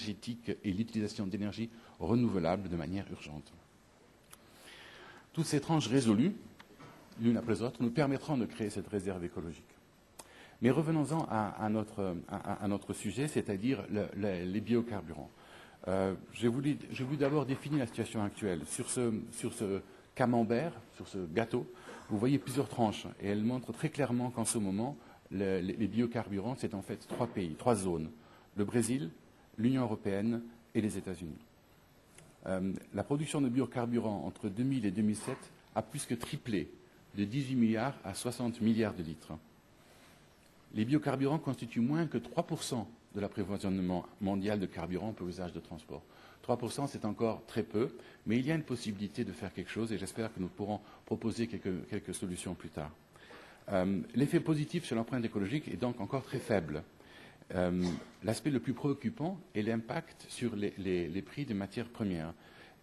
énergétique et l'utilisation d'énergie renouvelable de manière urgente. Toutes ces tranches résolues, l'une après l'autre, nous permettront de créer cette réserve écologique. Mais revenons-en à notre sujet, c'est-à-dire les biocarburants. Je voulais d'abord définir la situation actuelle. Sur ce camembert, sur ce gâteau, vous voyez plusieurs tranches, et elles montrent très clairement qu'en ce moment, les biocarburants, c'est en fait 3 pays, 3 zones. Le Brésil, l'Union européenne et les États-Unis. La production de biocarburants entre 2000 et 2007 a plus que triplé, de 18 milliards à 60 milliards de litres. Les biocarburants constituent moins que 3% de l'approvisionnement mondial de carburant pour usage de transport. 3%, c'est encore très peu, mais il y a une possibilité de faire quelque chose et j'espère que nous pourrons proposer quelques solutions plus tard. L'effet positif sur l'empreinte écologique est donc encore très faible. L'aspect le plus préoccupant est l'impact sur les prix des matières premières,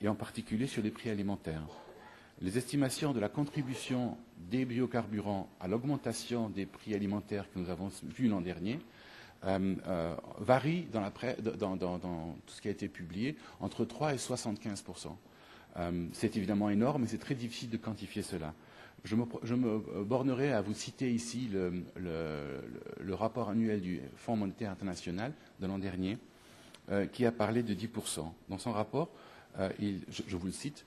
et en particulier sur les prix alimentaires. Les estimations de la contribution des biocarburants à l'augmentation des prix alimentaires que nous avons vus l'an dernier varient dans tout ce qui a été publié entre 3 et 75%. C'est évidemment énorme, mais c'est très difficile de quantifier cela. Je me bornerai à vous citer ici le rapport annuel du Fonds monétaire international de l'an dernier, qui a parlé de 10%. Dans son rapport, je vous le cite,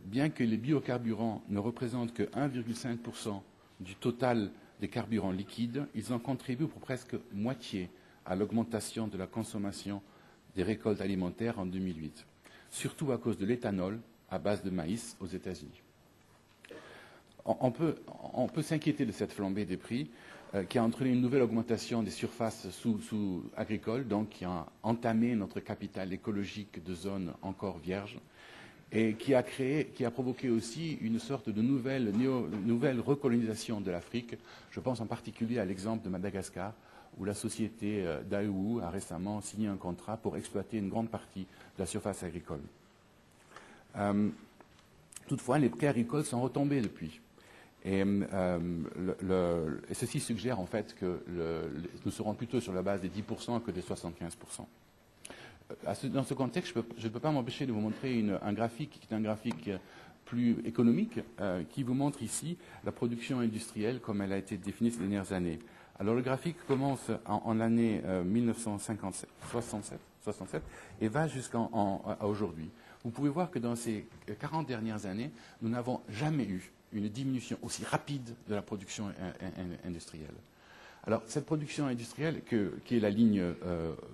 bien que les biocarburants ne représentent que 1,5% du total des carburants liquides, ils en contribuent pour presque moitié à l'augmentation de la consommation des récoltes alimentaires en 2008, surtout à cause de l'éthanol à base de maïs aux États-Unis. On peut s'inquiéter de cette flambée des prix qui a entraîné une nouvelle augmentation des surfaces agricoles, donc qui a entamé notre capital écologique de zones encore vierges, et qui a provoqué aussi une sorte de nouvelle recolonisation de l'Afrique. Je pense en particulier à l'exemple de Madagascar, où la société d'Aoou a récemment signé un contrat pour exploiter une grande partie de la surface agricole. Toutefois, les prix agricoles sont retombés depuis. Et ceci suggère en fait que nous serons plutôt sur la base des 10% que des 75%. Dans ce contexte, je ne peux pas m'empêcher de vous montrer un graphique qui est un graphique plus économique, qui vous montre ici la production industrielle comme elle a été définie ces dernières années. Alors le graphique commence en l'année 1967 et va jusqu'à aujourd'hui. Vous pouvez voir que dans ces 40 dernières années, nous n'avons jamais eu une diminution aussi rapide de la production industrielle. Alors, cette production industrielle, qui est la ligne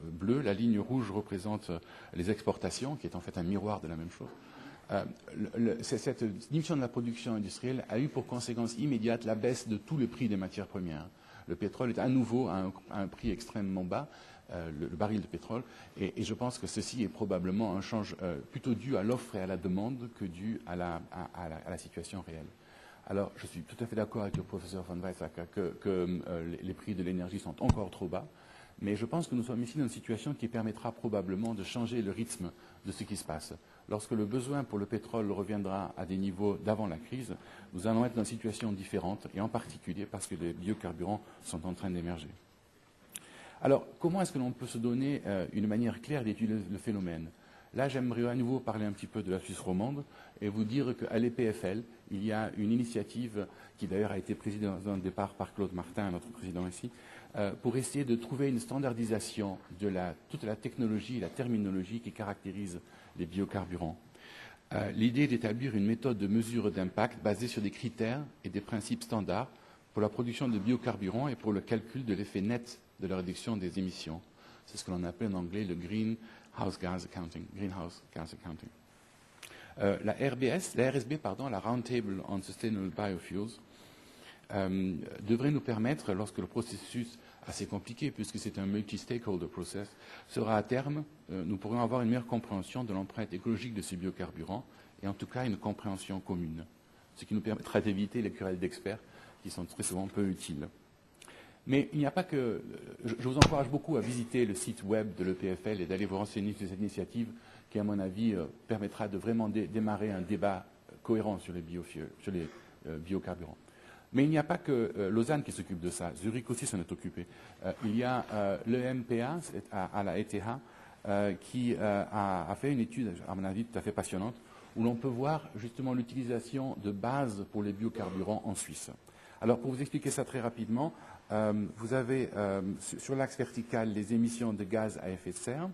bleue, la ligne rouge représente les exportations, qui est en fait un miroir de la même chose. Cette diminution de la production industrielle a eu pour conséquence immédiate la baisse de tous les prix des matières premières. Le pétrole est à nouveau à un prix extrêmement bas, le baril de pétrole, et je pense que ceci est probablement un change plutôt dû à l'offre et à la demande que dû à la situation réelle. Alors, je suis tout à fait d'accord avec le professeur von Weizsäcker que les prix de l'énergie sont encore trop bas, mais je pense que nous sommes ici dans une situation qui permettra probablement de changer le rythme de ce qui se passe. Lorsque le besoin pour le pétrole reviendra à des niveaux d'avant la crise, nous allons être dans une situation différente, et en particulier parce que les biocarburants sont en train d'émerger. Alors, comment est-ce que l'on peut se donner une manière claire d'étudier le phénomène ? Là, j'aimerais à nouveau parler un petit peu de la Suisse romande et vous dire qu'à l'EPFL, il y a une initiative qui d'ailleurs a été présidée dans un départ par Claude Martin, notre président ici, pour essayer de trouver une standardisation de toute la technologie et la terminologie qui caractérise les biocarburants. L'idée est d'établir une méthode de mesure d'impact basée sur des critères et des principes standards pour la production de biocarburants et pour le calcul de l'effet net de la réduction des émissions. C'est ce que l'on appelle en anglais le Greenhouse Gas Accounting. La RSB, la Roundtable on Sustainable Biofuels, devrait nous permettre, lorsque le processus assez compliqué, puisque c'est un multi-stakeholder process, sera à terme, nous pourrions avoir une meilleure compréhension de l'empreinte écologique de ces biocarburants, et en tout cas une compréhension commune, ce qui nous permettra d'éviter les querelles d'experts qui sont très souvent peu utiles. Mais il n'y a pas que... Je vous encourage beaucoup à visiter le site web de l'EPFL et d'aller vous renseigner sur cette initiative qui, à mon avis, permettra de vraiment démarrer un débat cohérent sur les biocarburants. Mais il n'y a pas que Lausanne qui s'occupe de ça. Zurich aussi s'en est occupé. Il y a l'EMPA à la ETH qui a fait une étude, à mon avis, tout à fait passionnante, où l'on peut voir justement l'utilisation de base pour les biocarburants en Suisse. Alors, pour vous expliquer ça très rapidement, vous avez sur l'axe vertical les émissions de gaz à effet de serre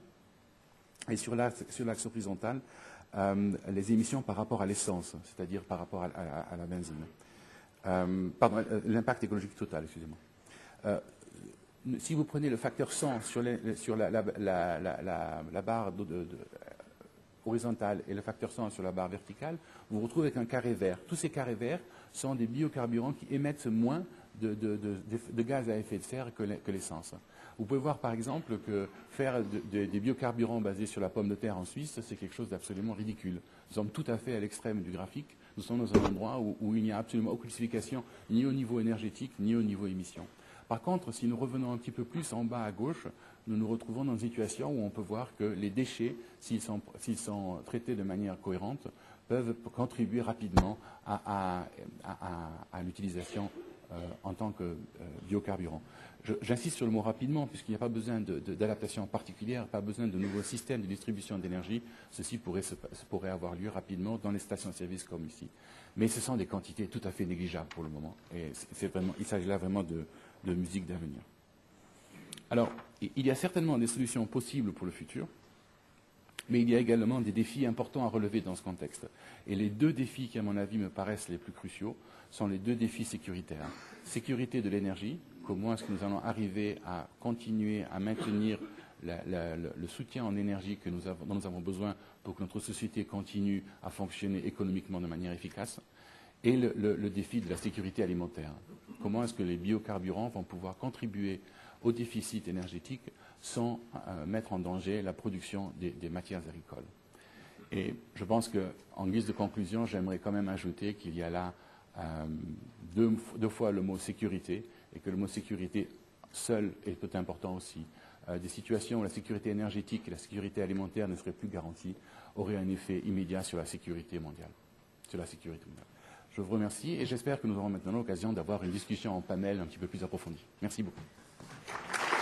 et sur l'axe horizontal les émissions par rapport à l'essence, c'est-à-dire par rapport à la benzine. Pardon, l'impact écologique total, excusez-moi. Si vous prenez le facteur 100 sur la barre horizontale et le facteur 100 sur la barre verticale, vous vous retrouvez avec un carré vert. Tous ces carrés verts sont des biocarburants qui émettent moins de gaz à effet de serre que l'essence. Vous pouvez voir par exemple que faire des biocarburants basés sur la pomme de terre en Suisse, c'est quelque chose d'absolument ridicule. Nous sommes tout à fait à l'extrême du graphique. Nous sommes dans un endroit où il n'y a absolument aucune classification, ni au niveau énergétique, ni au niveau émission. Par contre, si nous revenons un petit peu plus en bas à gauche, nous nous retrouvons dans une situation où on peut voir que les déchets, s'ils sont traités de manière cohérente, peuvent contribuer rapidement à l'utilisation en tant que biocarburant. J'insiste sur le mot rapidement, puisqu'il n'y a pas besoin d'adaptation particulière, pas besoin de nouveaux systèmes de distribution d'énergie. Ceci pourrait avoir lieu rapidement dans les stations-service comme ici. Mais ce sont des quantités tout à fait négligeables pour le moment. Et il s'agit là vraiment de musique d'avenir. Alors, il y a certainement des solutions possibles pour le futur, mais il y a également des défis importants à relever dans ce contexte. Et les deux défis qui, à mon avis, me paraissent les plus cruciaux sont les deux défis sécuritaires. Sécurité de l'énergie, comment est-ce que nous allons arriver à continuer à maintenir le soutien en énergie dont nous avons besoin pour que notre société continue à fonctionner économiquement de manière efficace, et le défi de la sécurité alimentaire. Comment est-ce que les biocarburants vont pouvoir contribuer au déficit énergétique sans mettre en danger la production des matières agricoles. Et je pense qu'en guise de conclusion, j'aimerais quand même ajouter qu'il y a là deux fois le mot sécurité, et que le mot sécurité seul est peu important aussi. Des situations où la sécurité énergétique et la sécurité alimentaire ne seraient plus garanties auraient un effet immédiat sur la sécurité mondiale. Je vous remercie et j'espère que nous aurons maintenant l'occasion d'avoir une discussion en panel un petit peu plus approfondie. Merci beaucoup.